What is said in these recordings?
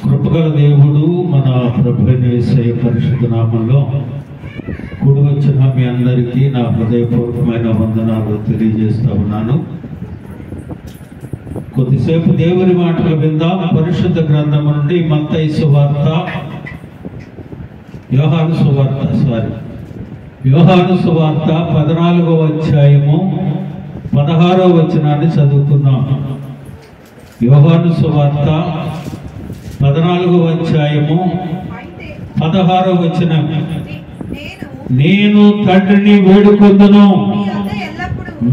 కృపగల దేవుడు మన ప్రభువైన యేసయ్య పరిశుద్ధ నామములో కూడి వచ్చిన మీ అందరికీ నా హృదయపూర్వకమైన వందనాలు తెలియజేస్తా ఉన్నాను. కొద్దిసేపు దేవుని మాటలు విందాం. పరిశుద్ధ గ్రంథం నుండి మత్తయి సువార్త, యోహాను సువార్త 14వ అధ్యాయము 16వ వచనాన్ని చదువుతున్నాం. యోహాను సువార్త 14వ అధ్యాయము 16వ వచనం. నేను తండ్రిని వేడుకొందును,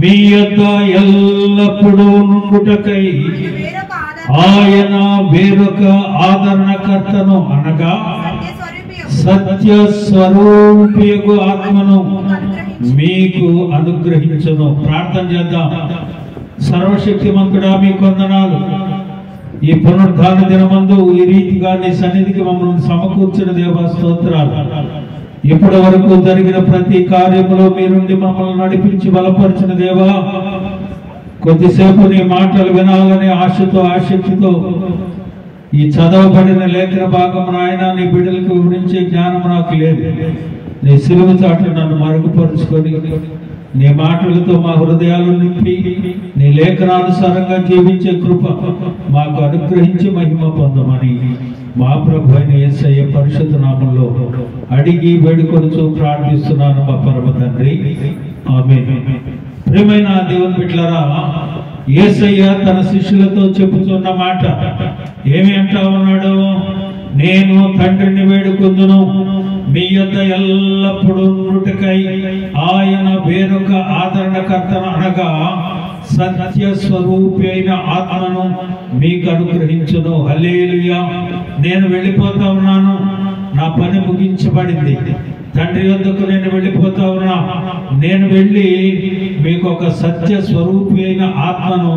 మీ యొద్ద ఎల్లప్పుడూ నుండుటకై ఆయన వేరొక ఆదరణకర్తను అనగా సత్య స్వరూపియగు ఆత్మను మీకు అనుగ్రహించును. ప్రార్థన చేద్దాం. సర్వశక్తిమంతుడా, మీకు వందనాలు. ఈ పునరుద్ధాన దినమందు ఈ రీతిగా నీ సన్నిధికి మమ్మల్ని సమకూర్చిన దేవా స్తోత్రాలు. ఇప్పటి వరకు జరిగిన ప్రతి కార్యములో మీరుండి మమ్మల్ని నడిపించి బలపరిచిన దేవా, కొద్దిసేపు నీ మాటలు వినాలనే ఆశతో ఆసక్తితో ఈ చదవబడిన లేఖన భాగం నాయన నీ బిడ్డలకు వివరించే జ్ఞానం నాకు లేదు. నీ సిలువ చాటు నన్ను మరుగుపరుచుకొని నీ మాటలతో మా హృదయాలు నింపి నీ లేఖనానుసారంగా జీవించే కృప మాకు అనుగ్రహించి మహిమ పొందమని మా ప్రభు అయిన యేసయ్య పరిశుద్ధ నామములో అడిగి వేడుకొనుచు ప్రార్థిస్తున్నాను మా పరమ తండ్రి, ఆమేన్. ప్రియమైన దేవుని బిడ్డలారా, యేసయ్య తన శిష్యులతో చెప్పుతున్న మాట ఏమి అంటా ఉన్నాడు? నేను తండ్రిని వేడుకొందును, మీ యొద్ద ఎల్లప్పుడూ నుండుటకై ఆయన వేరొక ఆదరణకర్తను అనగా సత్య స్వరూపి అయిన ఆత్మను మీకు అనుగ్రహించును. హల్లెలూయా. నేను వెళ్ళిపోతా ఉన్నాను, నా పని ముగించబడింది. తండ్రి వద్దకు నేను వెళ్ళిపోతా ఉన్నా. నేను వెళ్ళి మీకు ఒక సత్య స్వరూపి అయిన ఆత్మను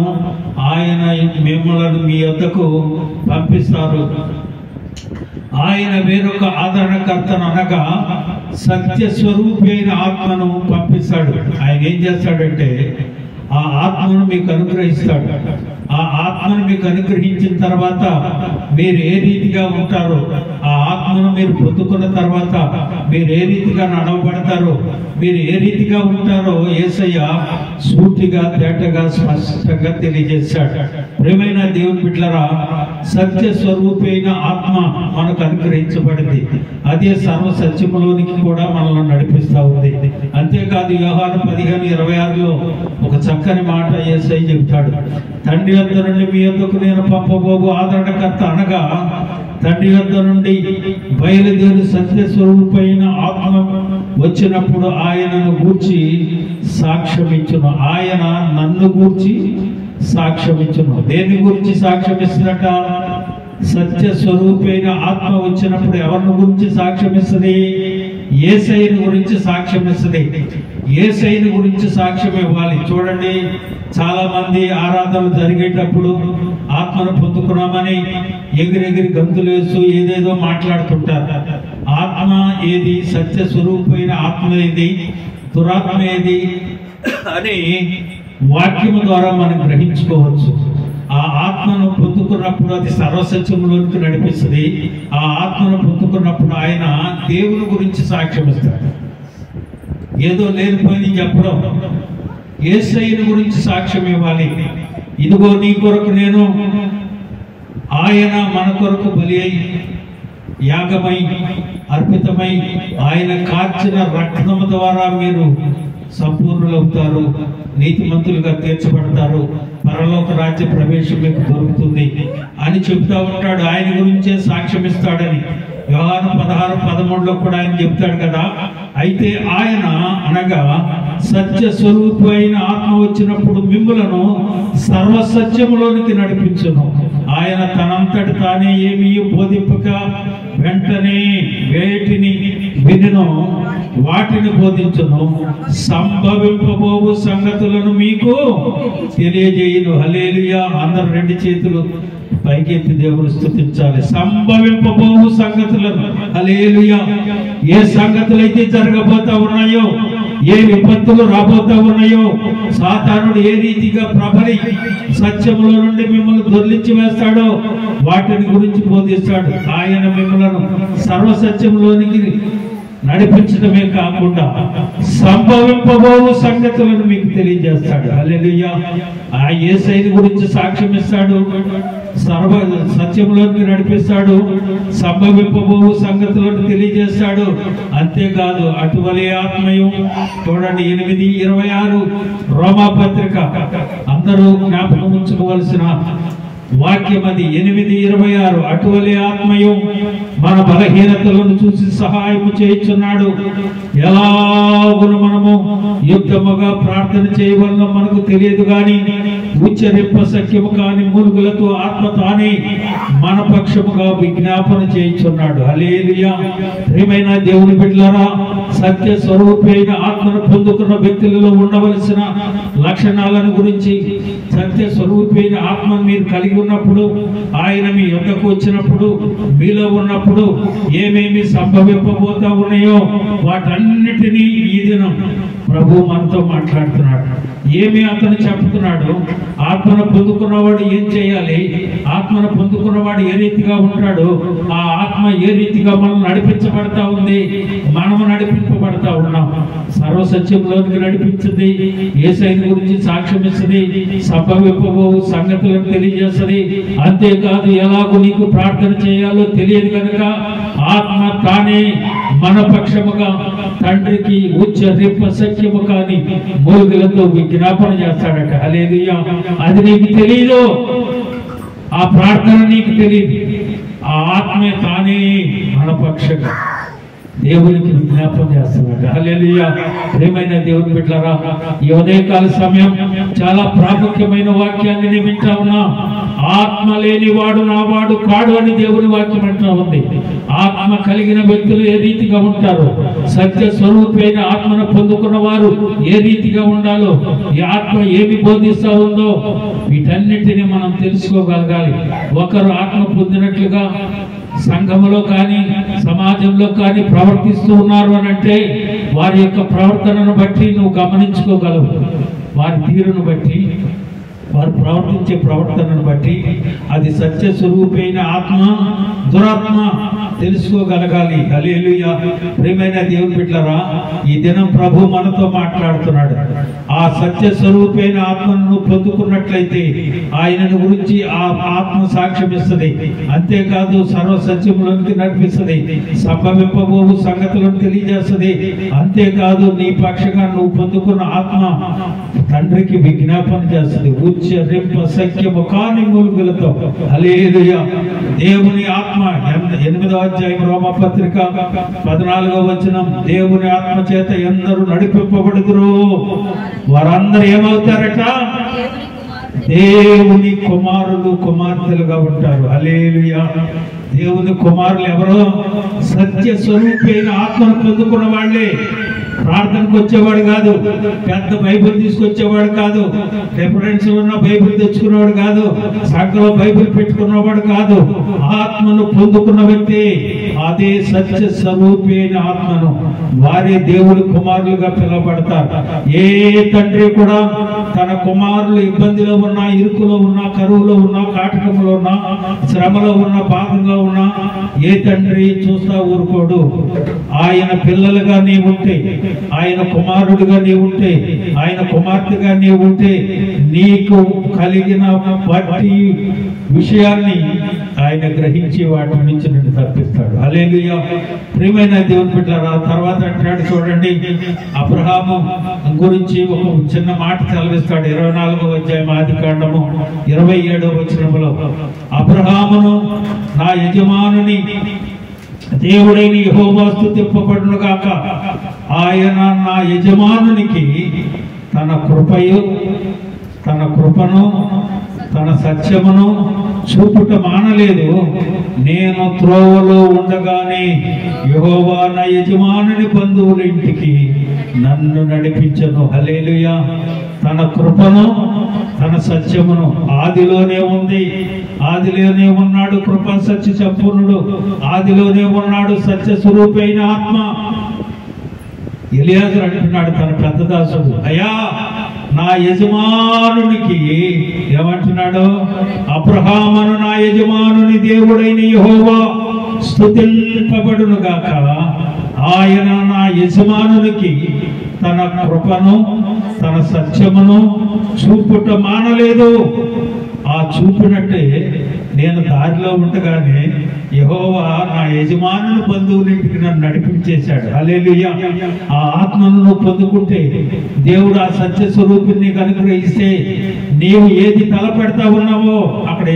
ఆయన మిమ్మల్ని మీ వద్దకు పంపిస్తారు. ఆయన వేరొక ఆదరణకర్తను అనగా సత్య స్వరూపి అయిన ఆత్మను పంపిస్తాడు. ఆయన ఏం చేస్తాడంటే ఆ ఆత్మను మీకు అనుగ్రహిస్తాడు. ఆ ఆత్మను మీకు అనుగ్రహించిన తర్వాత మీరు ఏ రీతిగా ఉంటారో, ఆ ఆత్మను మీరు పొందుకున్న తర్వాత మీరు ఏ రీతిగా నడవబడతారో, మీరు ఏ రీతిగా ఉంటారో యేసయ్య సూటిగా తేటగా స్పష్టంగా తెలియజేశాడు. ప్రియమైన దేవుని బిడ్డలారా, సత్య స్వరూపి అయిన ఆత్మ మనకు అనుగ్రహించబడింది. అదే సర్వ సత్యములోనికి కూడా మనల్ని నడిపిస్తా ఉంది. అంతేకాదు యోహాను 15:26లో ఒక చక్కని మాట యేసయ్య చెప్తాడు. తండ్రి వద్ద నుండి మీ వద్దకు నేను పంపబోగు ఆదరణకర్త అనగా తండ్రి వద్ద నుండి బయలుదేరి సత్య స్వరూపైన ఆత్మ వచ్చినప్పుడు ఆయనను గూర్చి సాక్ష్యమిచ్చును. ఆయన నన్ను గూర్చి సాక్ష్యమిచ్చును. దేని గురించి సాక్ష్యమిస్తున్నట? సత్య స్వరూపైన ఆత్మ వచ్చినప్పుడు ఎవరిని గురించి సాక్ష్యమిస్తుంది? యేసయ్యను గురించి సాక్ష్యమిస్తుంది. యేసయ్యను గురించి సాక్ష్యం ఇవ్వాలి. చూడండి, చాలా మంది ఆరాధనలు జరిగేటప్పుడు ఆత్మను పొందుకున్నామని ఎగిరెగిరి గంతులేస్తూ ఏదేదో మాట్లాడుతుంటారు. ఆత్మ ఏది? సత్య స్వరూపమైన ఆత్మ ఏది? దురాత్మ ఏది అని వాక్యము ద్వారా మనం గ్రహించుకోవచ్చు. ఆ ఆత్మను పొందుకున్నప్పుడు అది సర్వసత్యములోనికి నడిపిస్తుంది. ఆ ఆత్మను పొందుకున్నప్పుడు ఆయన దేవుని గురించి సాక్ష్యం ఇస్తాడు. ఏదో లేనిపోయింది చెప్పడం, యేసయ్యను గురించి సాక్ష్యం ఇవ్వాలి. ఇదిగో నీ కొరకు నేను, ఆయన మన కొరకు బలి అయి యాగమై అర్పితమై ఆయన కార్చిన రక్తము ద్వారా మీరు సంపూర్ణులవుతారు, నీతిమంతులుగా తీర్చబడతారు, పరలోక రాజ్య ప్రవేశం మీకు దొరుకుతుంది అని చెప్తా ఉంటాడు. ఆయన గురించే సాక్ష్యం ఇస్తాడని యోహాను 16:13లో కూడా ఆయన చెప్తాడు కదా. అయితే ఆయన అనగా సత్య స్వరూపి అయిన ఆత్మ వచ్చినప్పుడు మిమ్ములను సర్వసత్యములోనికి నడిపించును. ఆయన తనంతటి తానే ఏమీ బోధింపక వెంటనే వేటిని వినును వాటిని బోధించును, సంభవింపబోవు సంగతులను మీకు తెలియజేయును. హల్లెలూయా. అందరూ రెండు చేతులు పైకెత్తి దేవుని స్తుతించాలి. సంభవింపబోవు సంగతులను, హల్లెలూయా. ఏ సంగతులైతే జరగబోతా ఉన్నాయో ఏ విపత్తులు రాబోతా ఉన్నాయో, సాతానుడు ఏ రీతిగా ప్రబలి సత్యముల నుండి మిమ్మల్ని దొర్లించి వేస్తాడో వాటిని గురించి బోధిస్తాడు. ఆయన మిమ్మల్ని సర్వసత్యంలోనికి నడిపించడమే కాకుండా సంభవింపబోవు సంగతులను మీకు తెలియజేస్తాడు. హల్లెలూయా. ఆ యేసయ్య గురించి సాక్ష్యం ఇస్తాడు, సర్వ సత్యంలోకి నడిపిస్తాడు, సంభవింపబోవు సంగతులను తెలియజేస్తాడు. అంతేకాదు అటువలే ఆత్మయం. చూడండి 8:26 రోమాపత్రిక అందరూ జ్ఞాపకం ఉంచుకోవలసిన వాక్యం అది. 8:26 అటువలే ఆత్మయం మన బలహీనతలను చూసి సహాయం చేయుచున్నాడు. ఎలాగును మనము యుక్తముగా ప్రార్థన చేయవలన మనకు తెలియదు గాని ఉచ్చరింప సఖ్యము కాని మూలుగులతో ఆత్మ తానే మన పక్షముగా విజ్ఞాపన చేయుచున్నాడు. హల్లెలూయా. ప్రియమైన దేవుని బిడ్డలారా, సత్య స్వరూపి అయిన ఆత్మను పొందుకున్న వ్యక్తులలో ఉండవలసిన లక్షణాలను గురించి, సత్య స్వరూపి అయిన ఆత్మను మీరు కలిగి ఉన్నప్పుడు, ఆయన మీ యొద్దకు వచ్చినప్పుడు, మీలో ఉన్నప్పుడు ఏమేమి సంభవింపబోతా ఉన్నాయో వాటన్నిటినీ ఈ దినం ప్రభు మనతో మాట్లాడుతున్నాడు. ఏమి అతను చెప్తున్నాడు? ఆత్మను పొందుకున్నవాడు ఏం చేయాలి, ఆత్మను పొందుకున్నవాడు ఏ రీతిగా ఉంటాడు, ఆ ఆత్మ ఏ రీతిగా మనం నడిపించబడతా ఉంది, మనము నడిపింపబడతా ఉన్నాం. సర్వసత్యంలోనికి నడిపించింది, యేసయ్య గురించి సాక్ష్యం ఇస్తుంది, సంభవింపబోవు సంగతులను తెలియజేస్తుంది. అంతేకాదు ఎలాగో నీకు ప్రార్థన చేయాలో తెలియదు కనుక ఆత్మ తానే మన పక్షముగా తండ్రికి ఉచ్చరింప సఖ్యము కాని మూలుగులతో విజ్ఞాపన చేస్తాడట. హల్లెలూయా. అది నీకు తెలియదు, ఆ ప్రార్థన నీకు తెలియదు, ఆ ఆత్మే తానే మన పక్షంగా దేవునికి విజ్ఞాపన చేస్తున్నాడు. హల్లెలూయా. ప్రియమైన దేవుని బిడ్డలారా, ఈ ఉదయకాల సమయం చాలా ప్రాముఖ్యమైన వాక్యాన్ని నేను వింటా ఉన్నా. ఆత్మ లేనివాడు నావాడు కాడు అని దేవుని వాక్యం అంటా ఉంది. ఆత్మ కలిగిన వ్యక్తులు ఏ రీతిగా ఉంటారో, సత్య స్వరూపైన ఆత్మను పొందుకున్న వారు ఏ రీతిగా ఉండాలో, ఈ ఆత్మ ఏమి బోధిస్తా ఉందో వీటన్నిటిని మనం తెలుసుకోగలగాలి. ఒకరు ఆత్మ పొందినట్లుగా సంఘములో కానీ సమాజంలో కానీ ప్రవర్తిస్తూ ఉన్నారు అని అంటే వారి యొక్క ప్రవర్తనను బట్టి నువ్వు గమనించుకోగలవు. వారి తీరును బట్టి, వారు ప్రవర్తించే ప్రవర్తనను బట్టి అది సత్య స్వరూపైన ఆత్మ దురాత్మ తెలుసుకోగలగాలి. హల్లెలూయా. ప్రియమైన దేవుని బిడ్డలారా, ఈ దినం ప్రభు మనతో మాట్లాడుతున్నాడు. ఆ సత్య స్వరూపైన ఆత్మను పొందుకున్నట్లయితే ఆయనను గురించి ఆ ఆత్మ సాక్ష్యం ఇస్తుంది. అంతేకాదు సర్వ సత్యములోనికి నడిపిస్తుంది, సంభవింపబోవు సంగతులను తెలియజేస్తుంది. అంతేకాదు నీ పక్షంగా నువ్వు పొందుకున్న ఆత్మ తండ్రికి విజ్ఞాపన చేస్తుంది, ఉచ్చరింప సఖ్యము కాని మూలుగులతో. హల్లెలూయా. దేవుని ఆత్మ 8వ అధ్యాయం రోమపత్రిక 14వ వచనం, దేవుని ఆత్మ చేత ఎందరూ నడిపింపబడుదురు వారందరూ ఏమవుతారట? దేవుని కుమారులు కుమార్తెలుగా ఉంటారు. హల్లెలూయా. దేవుని కుమారులు ఎవరో? సత్య స్వరూపైన ఆత్మను పొందుకున్న వాళ్ళే. ప్రార్థనకు వచ్చేవాడు కాదు, పెద్ద బైబిల్ తీసుకొచ్చేవాడు కాదు, రెఫరెన్స్ ఉన్న బైబిల్ తెచ్చుకునేవాడు కాదు, సంఘంలో బైబిల్ పెట్టుకున్నవాడు కాదు. ఆత్మను పొందుకున్న వ్యక్తి, అదే సత్య స్వరూపైన ఆత్మను వారే దేవుని కుమారులుగా పిలువబడతారు. ఏ తండ్రి కూడా తన కుమారులు ఇబ్బందిలో ఉన్నా, ఇరుకులో ఉన్నా, కరువులో ఉన్నా, కాటకంలో ఉన్నా, శ్రమలో ఉన్నా, బాధలో ఉన్నా ఏ తండ్రి చూస్తా ఊరుకోడు. ఆయన పిల్లలుగా నీవు ఉంటే, ఆయన కుమారుడుగా నీవు ఉంటే, ఆయన కుమార్తెగా నీవు ఉంటే నీకు కలిగిన ప్రతి విషయాన్ని ఆయన గ్రహించి వాటి నుంచి నిన్ను తప్పిస్తాడు. హల్లెలూయా. ప్రియమైన దేవుని బిడ్డలారా, తర్వాత అంటాడు చూడండి, అబ్రహాము గురించి ఒక చిన్న మాట చదివిస్తాడు. 24వ అధ్యాయం ఆదికాండము 27వ వచనములో, అబ్రహామును నా యజమానుని దేవుడైన యెహోవా స్తుతింపబడును గాక, ఆయన నా యజమానునికి తన కృపను తన సత్యమును చూపుట మానలేదు. నేను త్రోవలో ఉండగానే యెహోవా నా యజమానుని బంధువుల ఇంటికి నన్ను నడిపించను. హల్లెలూయా. తన కృపను తన సత్యమును ఆదిలోనే ఉంది, ఆదిలోనే ఉన్నాడు కృపా సత్య సంపూర్ణుడు, ఆదిలోనే ఉన్నాడు సత్య స్వరూపైన ఆత్మ. ఎలియాజరు అంటున్నాడు తన పెద్ద దాసుడు, అయ్యా నా యజమానునికి ఏమంటున్నాడు? అబ్రహామును నా యజమానుని దేవుడైన యెహోవా స్తుతింపబడును గాక. ఆయన నా యజమానునికి తన కృపను తన సత్యమును చూపుట మానలేదు. ఆ చూపినట్టే నేను దారిలో ఉండగానే యెహోవా నా యజమానుని బంధువులింటికి నన్ను నడిపించేశాడు. హల్లెలూయా. ఆ ఆత్మను నువ్వు పొందుకుంటే, దేవుడు ఆ సత్య స్వరూపిని నీకు అనుగ్రహిస్తే, నీవు ఏది తలపెడతా ఉన్నావో అక్కడ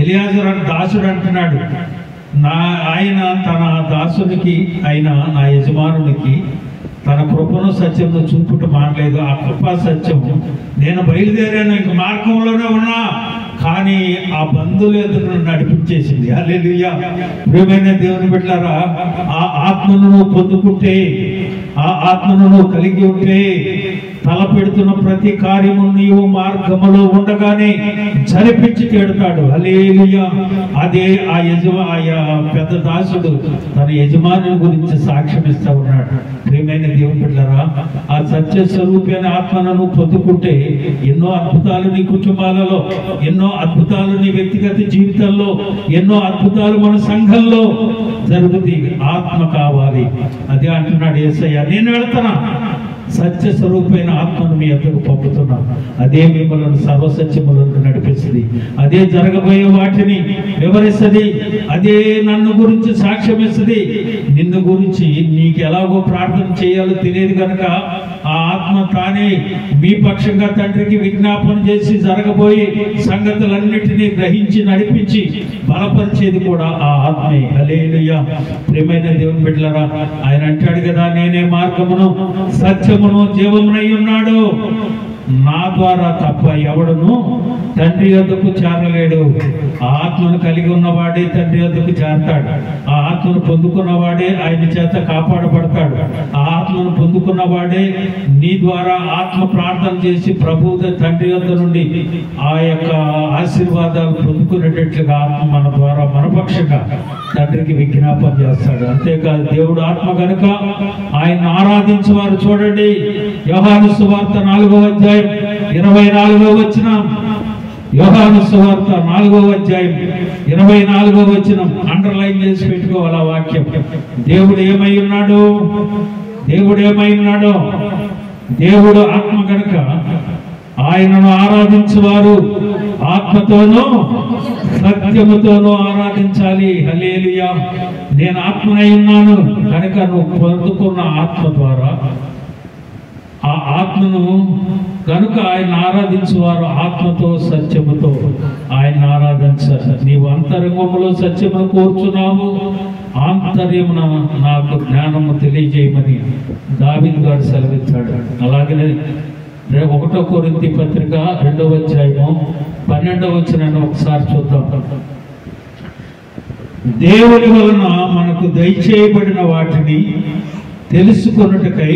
ఎలియాజరు దాసుడు అంటున్నాడు, ఆయన తన దాసునికి అయిన నా యజమానునికి తన కృపను సత్యము చూపుట మానలేదు. ఆ కృపా సత్యము నేను బయలుదేరాను, ఇంక మార్గంలోనే ఉన్నా, కానీ ఆ బంధువుల ఎదురు నడిపించేసింది. హల్లెలూయా. ప్రియమైన దేవుని బిడ్డలారా, ఆ ఆత్మను నువ్వు పొందుకుంటే, ఆ ఆత్మను నువ్వు కలిగి ఉంటే, తలపెడుతున్న ప్రతి కార్యము నీవు మార్గములో ఉండగానే జరిపించి తీడతాడు. హల్లెలూయా. అదే ఆ పెద్ద దాసుడు తన యజమాని గురించి సాక్ష్యం ఇస్తా ఉన్నాడు. ప్రియమైన దేవుని బిడ్డలారా, ఆ సత్య స్వరూపి అనే ఆత్మను పొందుకుంటే ఎన్నో అద్భుతాలు నీ కుటుంబాలలో, ఎన్నో అద్భుతాలు నీ వ్యక్తిగత జీవితంలో, ఎన్నో అద్భుతాలు మన సంఘంలో జరుగుతాయి. ఆత్మ కావాలి. అదే అంటున్నాడు యేసయ్య, నేను వెళ్తున్నా, సత్య స్వరూపమైన ఆత్మను మీ అందరూ పంపుతున్నాను. అదే మిమ్మల్ని సర్వసత్యములను నడిపిస్తుంది. అదే జరగబోయే వాటిని వివరిస్తుంది. అదే నన్ను గురించి సాక్ష్యం ఇస్తుంది. నిన్ను గురించి నీకు ఎలాగో ప్రార్థన చేయాలో తెలియదు కనుక ఆ ఆత్మ తానే మీ పక్షంగా తండ్రికి విజ్ఞాపన చేసి జరగబోయే సంగతులన్నిటినీ గ్రహించి నడిపించి బలపరిచేది కూడా ఆ ఆత్మే. హల్లెలూయా. ప్రియమైన దేవుని బిడ్డలారా, ఆయన అంటాడు కదా, నేనే మార్గమును సత్యమును జీవమునై ఉన్నాడు, నా ద్వారా తప్ప ఎవడును తండ్రి యొద్దకు చేరలేడు. ఆ ఆత్మను కలిగి ఉన్నవాడే తండ్రి యొద్దకు చేరతాడు. ఆ ఆత్మను పొందుకున్నవాడే ఆయన చేత కాపాడబడతాడు. ఆ ఆత్మను పొందుకున్నవాడే నీ ద్వారా ఆత్మ ప్రార్థన చేసి ప్రభు తండ్రి యొద్ద నుండి ఆ యొక్క ఆశీర్వాదాలు పొందుకునేటట్లుగా ఆత్మ మన ద్వారా మనపక్షంగా తండ్రికి విజ్ఞాపన చేస్తాడు. అంతేకాదు, దేవుడు ఆత్మ కనుక ఆయన ఆరాధించేవారు చూడండి, యోహాను సువార్త 4వ అధ్యాయం 24వ వచనం. యోహాను సువార్త 4వ అధ్యాయం 24వ వచనం అండర్లైన్ చేసి పెట్టుకోవాలి ఆ వాక్యం. దేవుడు ఏమై ఉన్నాడు? దేవుడు ఏమై ఉన్నాడో? దేవుడు ఆత్మ కనుక ఆయనను ఆరాధించేవారు ఆత్మతోనూ సత్యముతోనూ ఆరాధించాలి. హల్లెలూయా. నేను ఆత్మనై ఉన్నాను కనుక నువ్వు పొందుకున్న ఆత్మ ద్వారా ఆ ఆత్మను కనుక ఆయన ఆరాధించేవారు ఆత్మతో సత్యముతో ఆయన ఆరాధించాలి. నీవు అంతరంగంలో సత్యమును కోరుచున్నావు, ఆంతర్యమున నాకు జ్ఞానము తెలియజేయమని దావీదు గారు సెలవిచ్చాడు. అలాగనే 1 కొరింథీ పత్రిక 2వ అధ్యాయము 12వ వచనాన్ని ఒకసారి చూద్దాం. దేవుని వలన మనకు దయచేయబడిన వాటిని తెలుసుకొనుటకై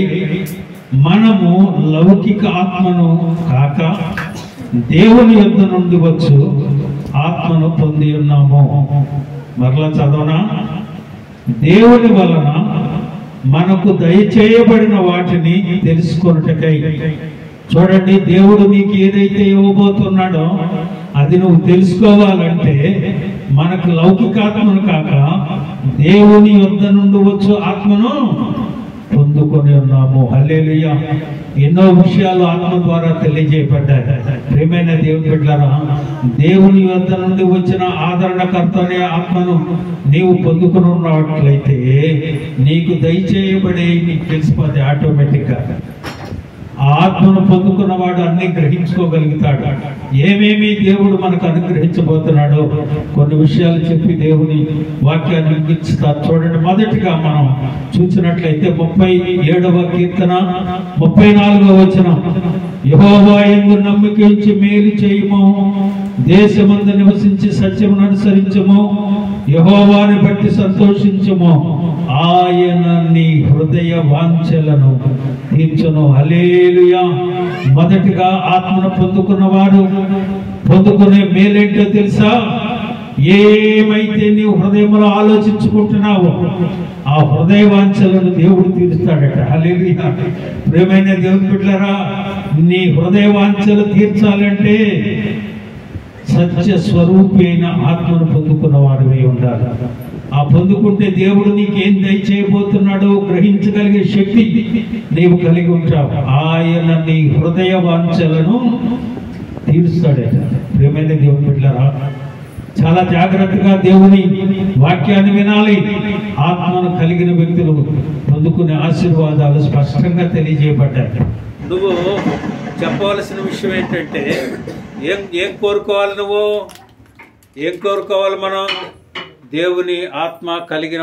మనము లౌకిక ఆత్మను కాక దేవుని యొద్ద నుండి వచ్చు ఆత్మను పొంది ఉన్నాము. మరలా చదవనా? దేవుని వలన మనకు దయచేయబడిన వాటిని తెలుసుకొనుటకై. చూడండి, దేవుడు నీకు ఏదైతే ఇవ్వబోతున్నాడో అది నువ్వు తెలుసుకోవాలంటే మనకు లౌకికాత్మను కాక దేవుని యొద్ద నుండి వచ్చు ఆత్మను పొందుకొని ఉన్నాము. హల్లెలూయా. ఎన్నో విషయాలు ఆత్మ ద్వారా తెలియజేయబడ్డాయి. ప్రియమైన దేవుని బిడ్డలారా, దేవుని వద్ద నుండి వచ్చిన ఆదరణకర్త అనే ఆత్మను నీవు పొందుకొని ఉన్నట్లయితే నీకు దయచేయబడే నీకు తెలిసిపోతే ఆటోమేటిక్గా ఆ ఆత్మను పొందుకున్నవాడు అన్ని గ్రహించుకోగలుగుతాడు. ఏమేమి దేవుడు మనకు అనుగ్రహించబోతున్నాడో కొన్ని విషయాలు చెప్పి దేవుని వాక్యాన్ని ముగిస్తారు. చూడండి, మొదటిగా మనం చూసినట్లయితే 37వ కీర్తన 34వ వచనం. యెహోవా యందు నమ్మిక ఉంచి మేలు చేయుము, దేశమందు నివసించి సత్యమును అనుసరించుము, యెహోవాని బట్టి సంతోషించుము, ఆయన నీ హృదయ వాంఛలను తీర్చును. హల్లెలూయా. మొదటిగా ఆత్మను పొందుకున్నవాడు పొందుకునే మేలేంటో తెలుసా? ఏమైతే నీవు హృదయంలో ఆలోచించుకుంటున్నావో ఆ హృదయ వాంఛలను దేవుడు తీరుస్తాడట. హల్లెలూయా. ప్రియమైన దేవుని బిడ్డలారా, నీ హృదయ వాంఛలు తీర్చాలంటే సత్య స్వరూపి అయిన ఆత్మను పొందుకున్న వారివై ఉండాలి. ఆ పొందుకుంటే దేవుడు నీకేం దయచేయబోతున్నాడో గ్రహించగలిగే శక్తి నీవు కలిగి ఉంటావు. ఆయన నీ హృదయ వాంఛలను తీరుస్తాడట. ప్రియమైన దేవుని బిడ్డలారా, చాలా జాగ్రత్తగా దేవుని వాక్యాన్ని వినాలి. ఆత్మను కలిగిన వ్యక్తులు పొందుకునే ఆశీర్వాదాలు స్పష్టంగా తెలియజేయబడ్డాయి. నువ్వు చెప్పవలసిన విషయం ఏంటంటే ఏం కోరుకోవాలి? నువ్వు ఏం కోరుకోవాలి? మనం దేవుని ఆత్మ కలిగిన